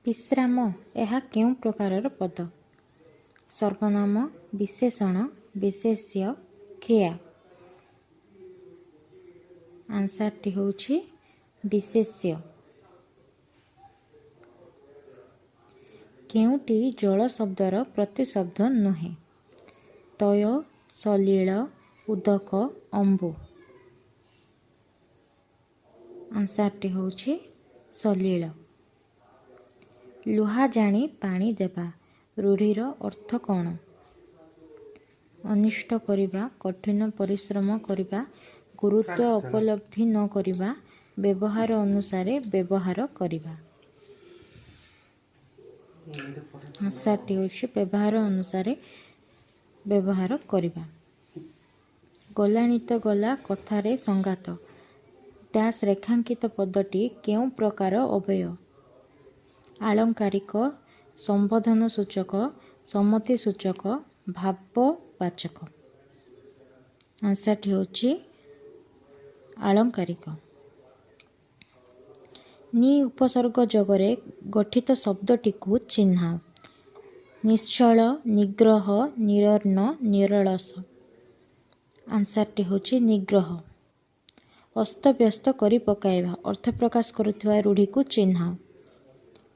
विश्राम यह केउं प्रकारर पद? सर्वनाम, विशेषण, विशेष्य, क्रिया। आंसर टी होछि विशेष्य। केउंटी जल शब्दर प्रतिशब्द नुहे? तय, सलील, उदक, अंबु। आंसर टी होछि सलील। लुहा जानी पानी देबा रूढ़ीर अर्थ कौन? अनिष्ट करिबा, कठिन परिश्रम करिबा, गुरुत्व उपलब्धि न करिबा, व्यवहार अनुसारे व्यवहार करिबा। आंसर टी होछि व्यवहार अनुसारे व्यवहार करिबा। गलानी तो गला कथारे संगात डैश रेखांकित पदटी केउं प्रकार अव्यय? आलंकारिक, संबोधन सूचक, सम्मति सूचक, भाववाचक। आंसर टी होछि आलंकारिक। नि उपसर्ग जगरे गठित शब्दटी को चिन्हाओ। निश्चल, निग्रह, निरर्ण, निरलस। आंसर टी होछि निग्रह। अस्तव्यस्त करि पकाइबा अर्थ प्रकाश करुवा रूढ़ी को चिन्हाओ।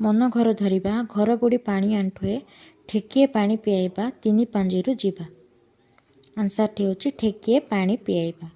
मन घर धरिबा, घर बुड़ी पानी आंठुए, ठेकिए पानी पियाइबा, तीनी पांजीरु जीवा। आंसर टी होछि ठेकिए पानी पियाइबा।